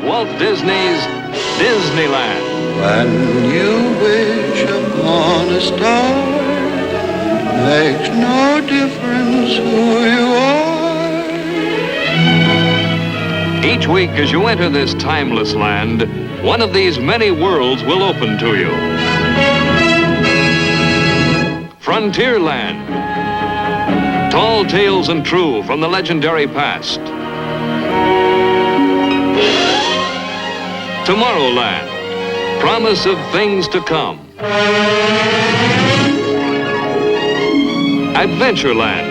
Walt Disney's Disneyland. When you wish upon a star, makes no difference who you are. Each week as you enter this timeless land, one of these many worlds will open to you. Frontierland. Tall tales and true from the legendary past. Tomorrowland. Promise of things to come. Adventureland.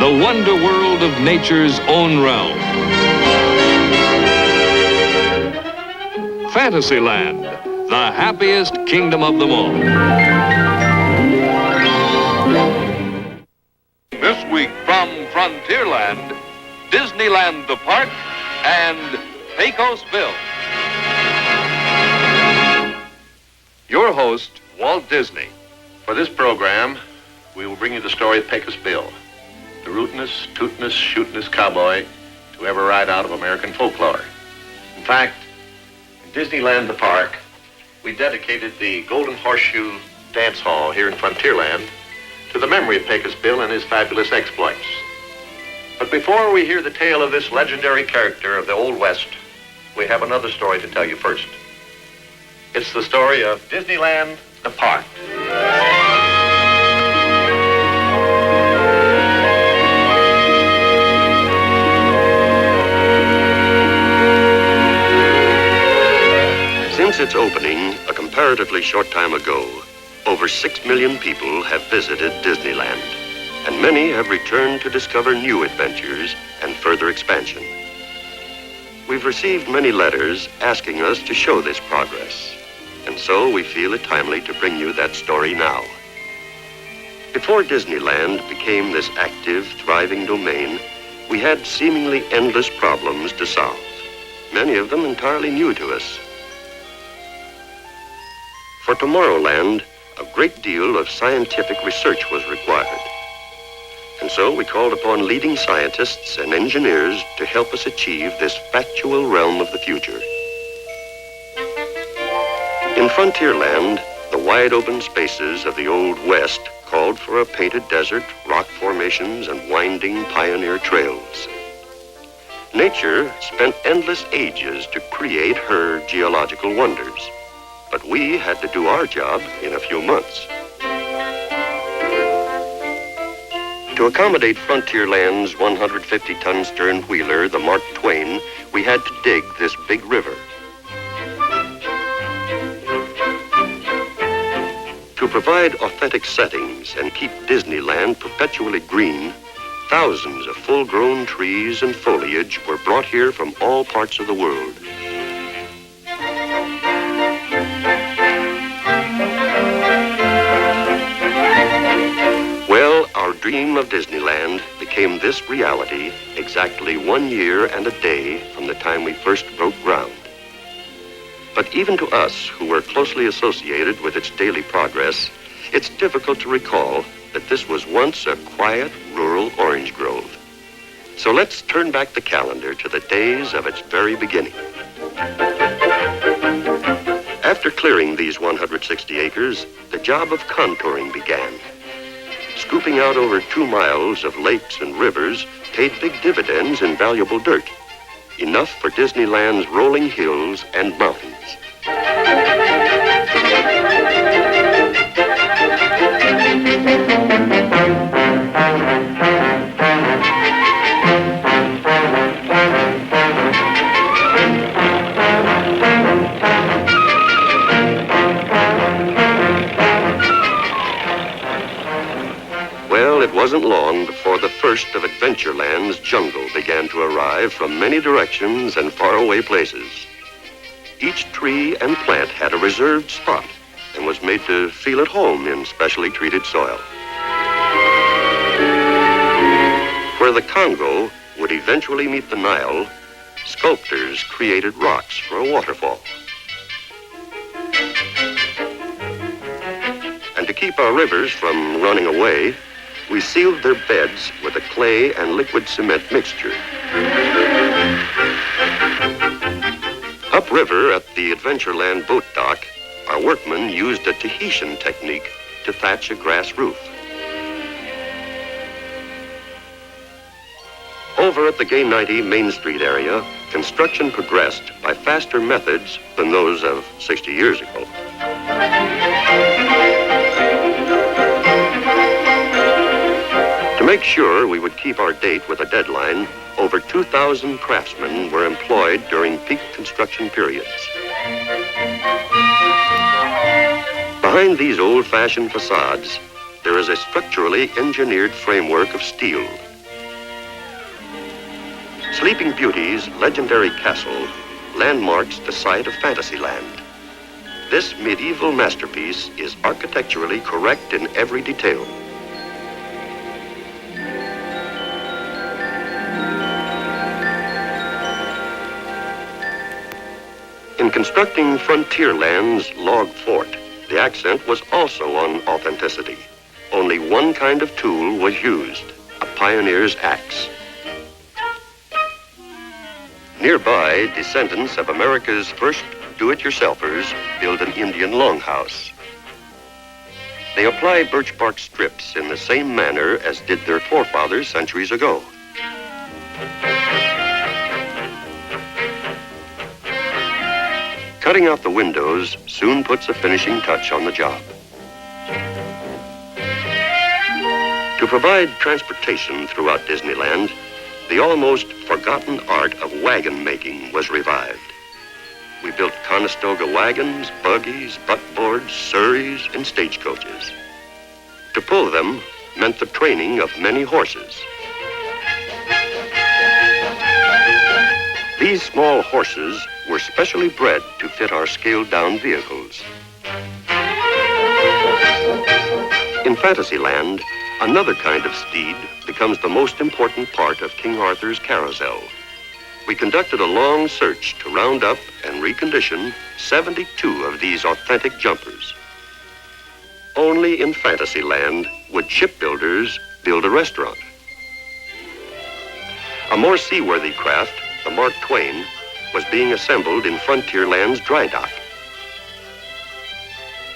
The wonder world of nature's own realm. Fantasyland. The happiest kingdom of them all. This week from Frontierland, Disneyland The Park and Pecos Bill. Your host, Walt Disney. For this program, we will bring you the story of Pecos Bill, the rootinest, tootinest, shootinest cowboy to ever ride out of American folklore. In fact, in Disneyland The Park, we dedicated the Golden Horseshoe Dance Hall here in Frontierland to the memory of Pecos Bill and his fabulous exploits. But before we hear the tale of this legendary character of the Old West, we have another story to tell you first. It's the story of Disneyland The Park. Since its opening, a comparatively short time ago, over 6 million people have visited Disneyland, and many have returned to discover new adventures and further expansion. We've received many letters asking us to show this progress, and so we feel it timely to bring you that story now. Before Disneyland became this active, thriving domain, we had seemingly endless problems to solve, many of them entirely new to us. For Tomorrowland, a great deal of scientific research was required. And so we called upon leading scientists and engineers to help us achieve this factual realm of the future. In Frontierland, the wide open spaces of the Old West called for a painted desert, rock formations, and winding pioneer trails. Nature spent endless ages to create her geological wonders, but we had to do our job in a few months. To accommodate Frontierland's 150-ton stern wheeler, the Mark Twain, we had to dig this big river. To provide authentic settings and keep Disneyland perpetually green, thousands of full-grown trees and foliage were brought here from all parts of the world. Well, our dream of Disneyland became this reality exactly 1 year and a day from the time we first broke ground. But even to us, who were closely associated with its daily progress, it's difficult to recall that this was once a quiet, rural orange grove. So let's turn back the calendar to the days of its very beginning. After clearing these 160 acres, the job of contouring began. Scooping out over 2 miles of lakes and rivers paid big dividends in valuable dirt, enough for Disneyland's rolling hills and mountains. Well, it wasn't long before the first of Adventureland's jungle began to arrive from many directions and faraway places. Each tree and plant had a reserved spot and was made to feel at home in specially treated soil. Where the Congo would eventually meet the Nile, sculptors created rocks for a waterfall. And to keep our rivers from running away, we sealed their beds with a clay and liquid cement mixture. Upriver at the Adventureland boat dock, our workmen used a Tahitian technique to thatch a grass roof. Over at the Gay 90 Main Street area, construction progressed by faster methods than those of 60 years ago. To make sure we would keep our date with a deadline, over 2,000 craftsmen were employed during peak construction periods. Behind these old-fashioned facades, there is a structurally engineered framework of steel. Sleeping Beauty's legendary castle landmarks the site of Fantasyland. This medieval masterpiece is architecturally correct in every detail. In constructing Frontierland's log fort, the accent was also on authenticity. Only one kind of tool was used, a pioneer's axe. Nearby, descendants of America's first do-it-yourselfers build an Indian longhouse. They apply birch bark strips in the same manner as did their forefathers centuries ago. Cutting out the windows soon puts a finishing touch on the job. To provide transportation throughout Disneyland, the almost forgotten art of wagon making was revived. We built Conestoga wagons, buggies, buckboards, surreys, and stagecoaches. To pull them meant the training of many horses. These small horses were specially bred to fit our scaled-down vehicles. In Fantasyland, another kind of steed becomes the most important part of King Arthur's carousel. We conducted a long search to round up and recondition 72 of these authentic jumpers. Only in Fantasyland would shipbuilders build a restaurant. A more seaworthy craft, the Mark Twain, was being assembled in Frontierland's dry dock.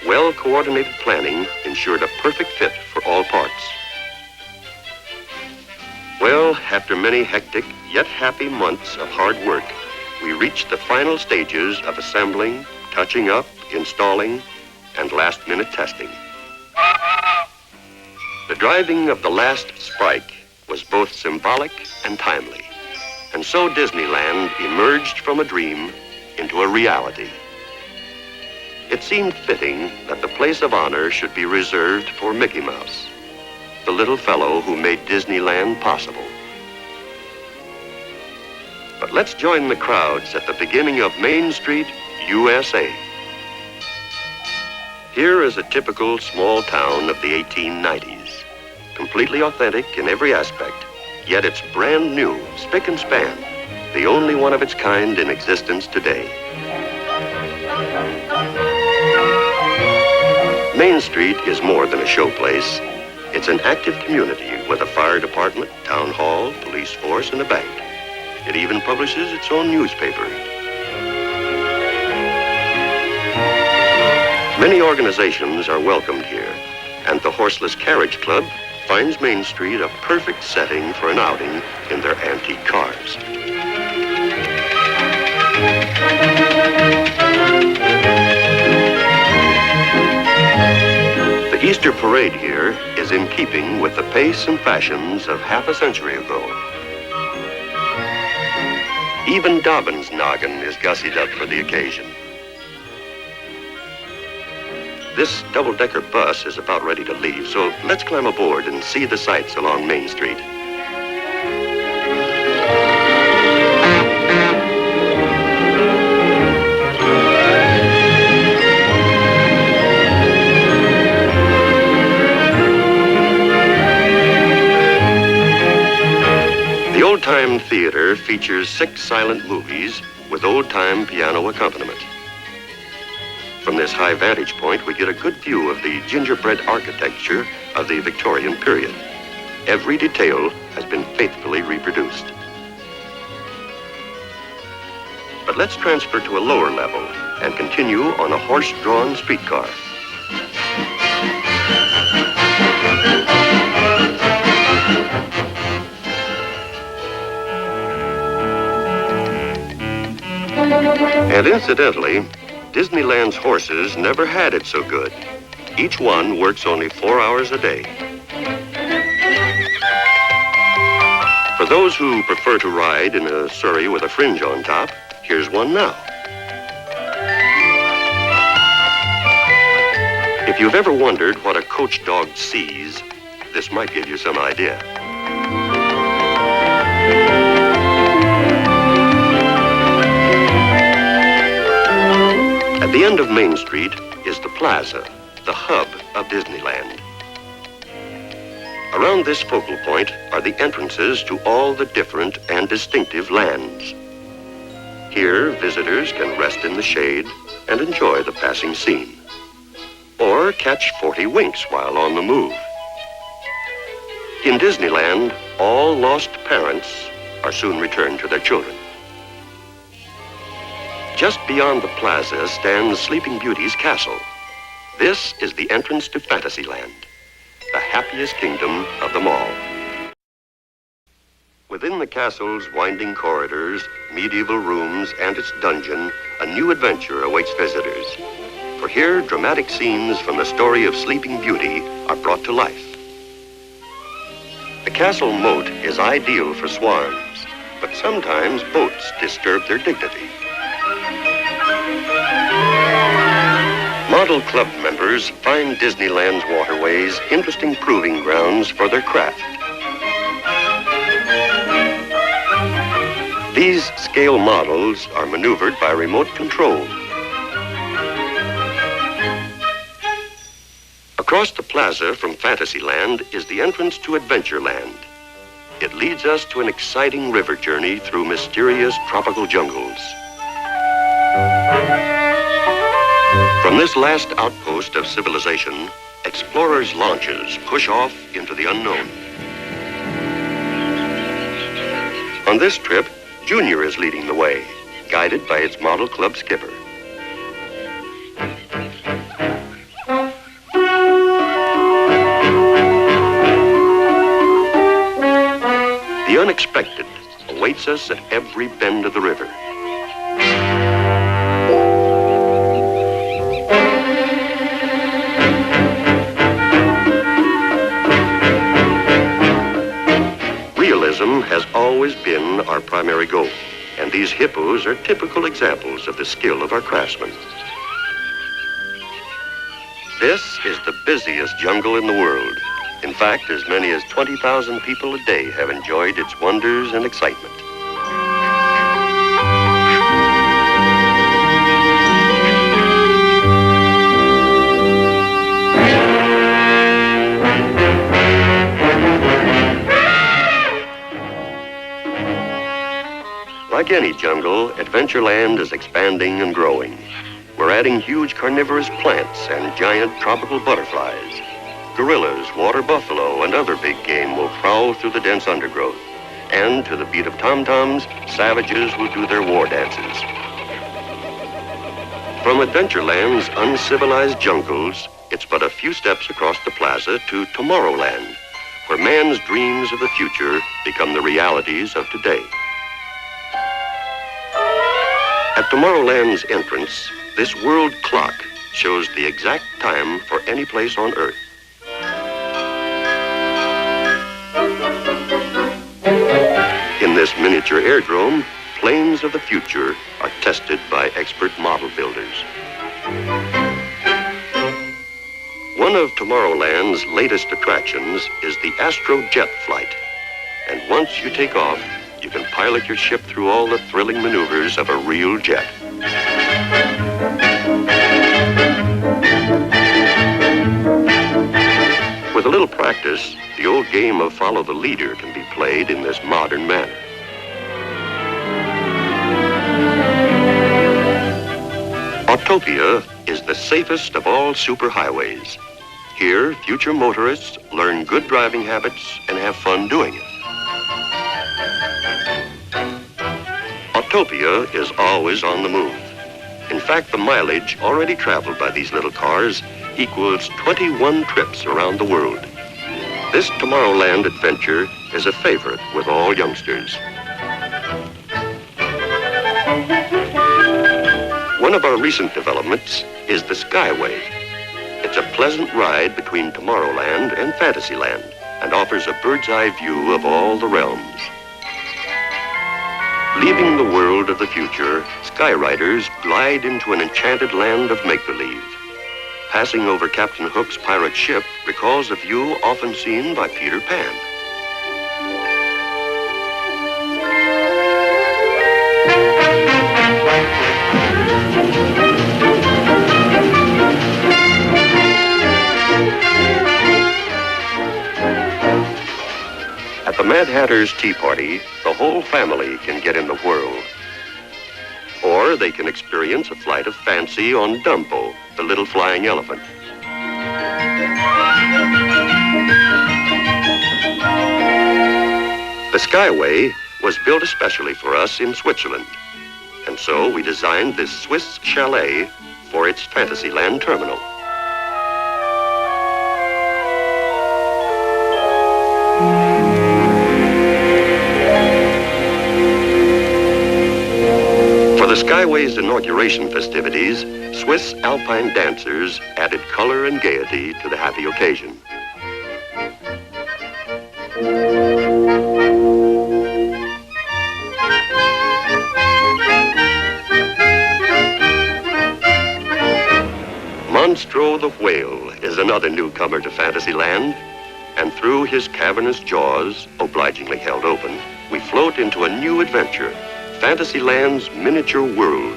Well-coordinated planning ensured a perfect fit for all parts. Well, after many hectic yet happy months of hard work, we reached the final stages of assembling, touching up, installing, and last-minute testing. The driving of the last spike was both symbolic and timely. And so Disneyland emerged from a dream into a reality. It seemed fitting that the place of honor should be reserved for Mickey Mouse, the little fellow who made Disneyland possible. But let's join the crowds at the beginning of Main Street, USA. Here is a typical small town of the 1890s, completely authentic in every aspect. Yet it's brand new, spick and span, the only one of its kind in existence today. Main Street is more than a showplace. It's an active community with a fire department, town hall, police force, and a bank. It even publishes its own newspaper. Many organizations are welcomed here, and the Horseless Carriage Club finds Main Street a perfect setting for an outing in their antique cars. The Easter parade here is in keeping with the pace and fashions of half a century ago. Even Dobbin's noggin is gussied up for the occasion. This double-decker bus is about ready to leave, so let's climb aboard and see the sights along Main Street. The Old-Time Theater features 6 silent movies with old-time piano accompaniment. From this high vantage point, we get a good view of the gingerbread architecture of the Victorian period. Every detail has been faithfully reproduced. But let's transfer to a lower level and continue on a horse-drawn streetcar. And incidentally, Disneyland's horses never had it so good. Each one works only 4 hours a day. For those who prefer to ride in a surrey with a fringe on top, here's one now. If you've ever wondered what a coach dog sees, this might give you some idea. At the end of Main Street is the Plaza, the hub of Disneyland. Around this focal point are the entrances to all the different and distinctive lands. Here, visitors can rest in the shade and enjoy the passing scene, or catch 40 winks while on the move. In Disneyland, all lost parents are soon returned to their children. Just beyond the plaza stands Sleeping Beauty's castle. This is the entrance to Fantasyland, the happiest kingdom of them all. Within the castle's winding corridors, medieval rooms, and its dungeon, a new adventure awaits visitors. For here, dramatic scenes from the story of Sleeping Beauty are brought to life. The castle moat is ideal for swans, but sometimes boats disturb their dignity. Model club members find Disneyland's waterways interesting proving grounds for their craft. These scale models are maneuvered by remote control. Across the plaza from Fantasyland is the entrance to Adventureland. It leads us to an exciting river journey through mysterious tropical jungles. From this last outpost of civilization, explorers' launches push off into the unknown. On this trip, Junior is leading the way, guided by its model club skipper. The unexpected awaits us at every bend of the river. Realism has always been our primary goal, and these hippos are typical examples of the skill of our craftsmen. This is the busiest jungle in the world. In fact, as many as 20,000 people a day have enjoyed its wonders and excitement. Like any jungle, Adventureland is expanding and growing. We're adding huge carnivorous plants and giant tropical butterflies. Gorillas, water buffalo, and other big game will prowl through the dense undergrowth. And to the beat of tom-toms, savages will do their war dances. From Adventureland's uncivilized jungles, it's but a few steps across the plaza to Tomorrowland, where man's dreams of the future become the realities of today. At Tomorrowland's entrance, this world clock shows the exact time for any place on Earth. In this miniature airdrome, planes of the future are tested by expert model builders. One of Tomorrowland's latest attractions is the Astro Jet flight. And once you take off, you can pilot your ship through all the thrilling maneuvers of a real jet. With a little practice, the old game of follow the leader can be played in this modern manner. Autopia is the safest of all superhighways. Here, future motorists learn good driving habits and have fun doing it. Utopia is always on the move. In fact, the mileage already traveled by these little cars equals 21 trips around the world. This Tomorrowland adventure is a favorite with all youngsters. One of our recent developments is the Skyway. It's a pleasant ride between Tomorrowland and Fantasyland and offers a bird's-eye view of all the realms. Leaving the world of the future, Skyriders glide into an enchanted land of make-believe. Passing over Captain Hook's pirate ship recalls a view often seen by Peter Pan. At the Mad Hatter's Tea Party, the whole family can get in the whirl. Or they can experience a flight of fancy on Dumbo, the little flying elephant. The Skyway was built especially for us in Switzerland. And so we designed this Swiss chalet for its Fantasyland terminal. For the Skyway's inauguration festivities, Swiss alpine dancers added color and gaiety to the happy occasion. Monstro the whale is another newcomer to Fantasyland, and through his cavernous jaws, obligingly held open, we float into a new adventure. Fantasyland's miniature world,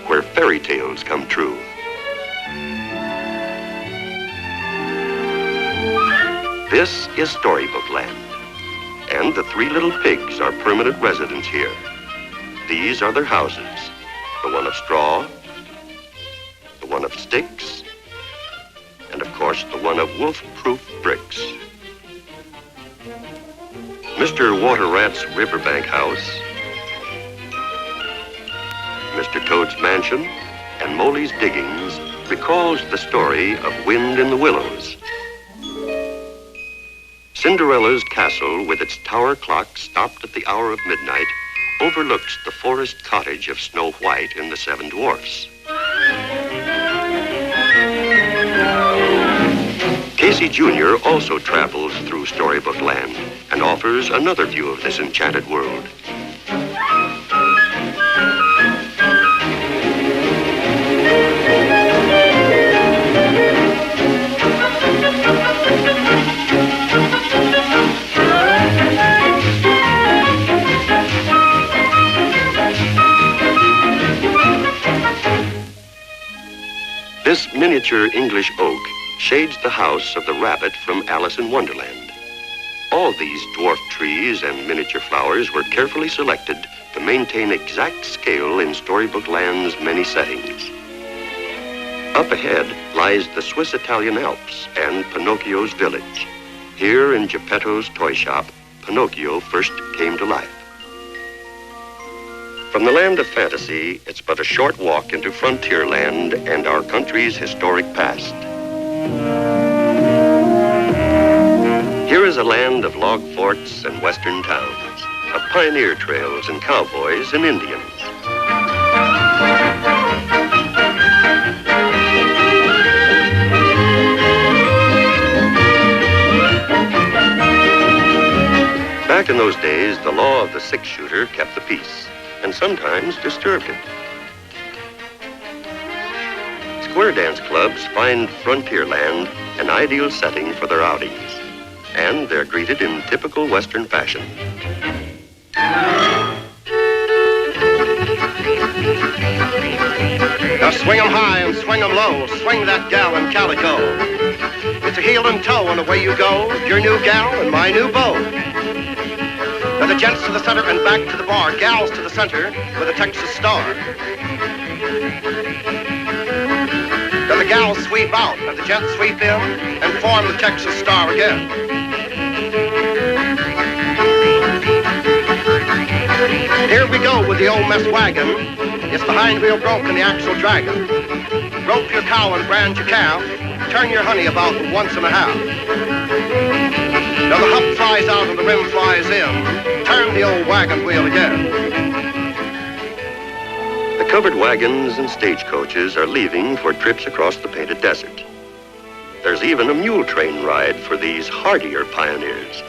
where fairy tales come true. This is Storybook Land, and the three little pigs are permanent residents here. These are their houses, the one of straw, the one of sticks, and of course the one of wolf-proof bricks. Mr. Water Rat's riverbank house, Mr. Toad's mansion, and Moley's diggings recalls the story of Wind in the Willows. Cinderella's castle, with its tower clock stopped at the hour of midnight, overlooks the forest cottage of Snow White in the Seven Dwarfs. Casey Jr. also travels through Storybook Land and offers another view of this enchanted world. This miniature English oak shades the house of the rabbit from Alice in Wonderland. All these dwarf trees and miniature flowers were carefully selected to maintain exact scale in Storybook Land's many settings. Up ahead lies the Swiss-Italian Alps and Pinocchio's village. Here in Geppetto's toy shop, Pinocchio first came to life. From the land of fantasy, it's but a short walk into Frontierland and our country's historic past. Here is a land of log forts and western towns, of pioneer trails and cowboys and Indians. Back in those days, the law of the six-shooter kept the peace, and sometimes disturbed it. Square dance clubs find Frontierland an ideal setting for their outings, and they're greeted in typical Western fashion. Now swing 'em high and swing 'em low, swing that gal in calico. It's a heel and toe and away you go, your new gal and my new beau. Now the gents to the center and back to the bar, gals to the center with a Texas star. Now the gals sweep out and the gents sweep in and form the Texas star again. Here we go with the old mess wagon. It's the hind wheel broke and the axle dragging. Rope your cow and brand your calf. Turn your honey about once and a half. Now the hump flies out and the rim flies in. Turn the old wagon wheel again. The covered wagons and stagecoaches are leaving for trips across the Painted Desert. There's even a mule train ride for these hardier pioneers.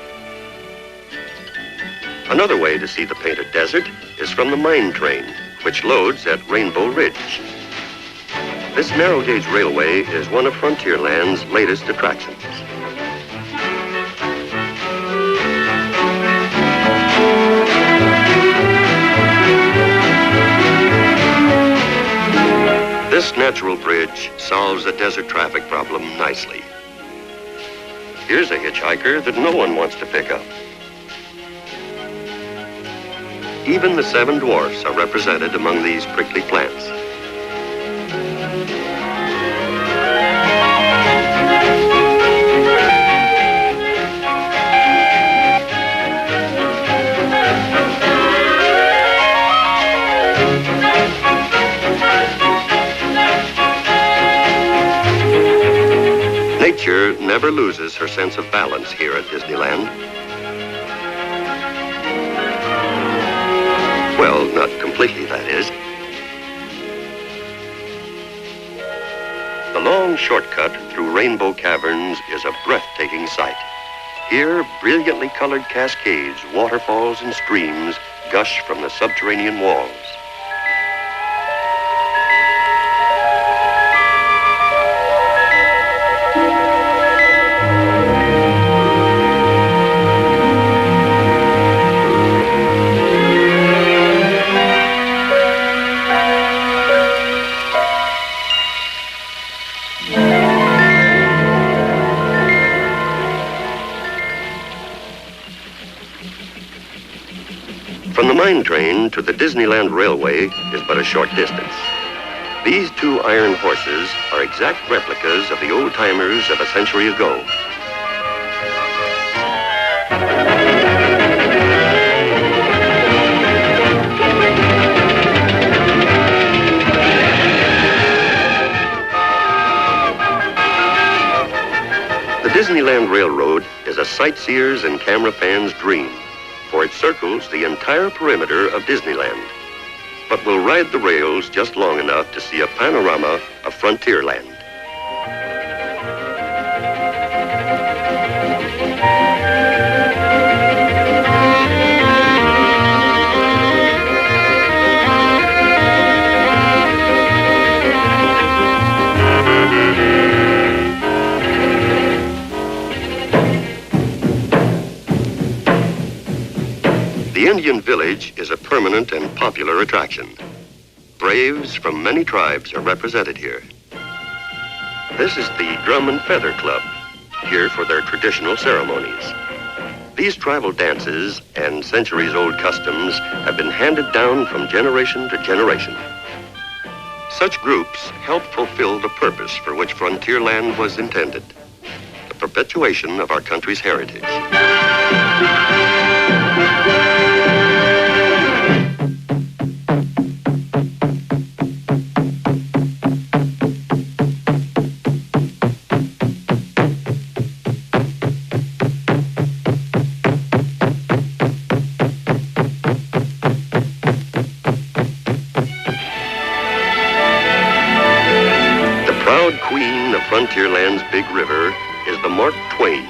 Another way to see the Painted Desert is from the mine train, which loads at Rainbow Ridge. This narrow gauge railway is one of Frontierland's latest attractions. This natural bridge solves the desert traffic problem nicely. Here's a hitchhiker that no one wants to pick up. Even the 7 dwarfs are represented among these prickly plants. Nature never loses her sense of balance here at Disneyland. Well, not completely, that is. The long shortcut through Rainbow Caverns is a breathtaking sight. Here, brilliantly colored cascades, waterfalls, and streams gush from the subterranean walls. From the mine train to the Disneyland Railway is but a short distance. These 2 iron horses are exact replicas of the old-timers of a century ago. The Disneyland Railroad is a sightseer's and camera fan's dream, for it circles the entire perimeter of Disneyland. But we'll ride the rails just long enough to see a panorama of Frontierland. The Indian Village is a permanent and popular attraction. Braves from many tribes are represented here. This is the Drum and Feather Club, here for their traditional ceremonies. These tribal dances and centuries-old customs have been handed down from generation to generation. Such groups help fulfill the purpose for which Frontierland was intended, the perpetuation of our country's heritage. Queen of Frontierland's big river is the Mark Twain.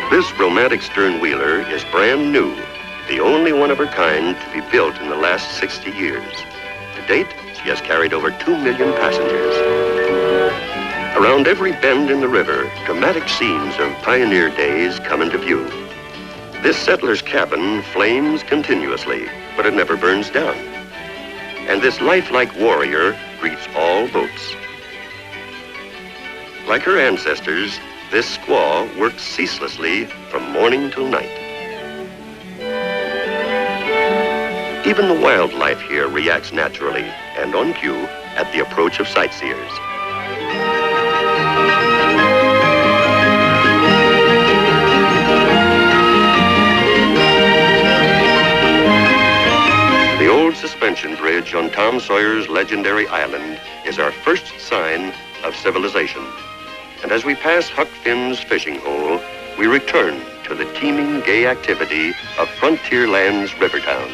This romantic stern-wheeler is brand new, the only one of her kind to be built in the last 60 years. To date, she has carried over 2 million passengers. Around every bend in the river, dramatic scenes of pioneer days come into view. This settler's cabin flames continuously, but it never burns down. And this lifelike warrior greets all boats. Like her ancestors, this squaw works ceaselessly from morning till night. Even the wildlife here reacts naturally and on cue at the approach of sightseers. suspension bridge on Tom Sawyer's legendary island is our first sign of civilization. And as we pass Huck Finn's fishing hole, we return to the teeming, gay activity of Frontierland's Rivertown.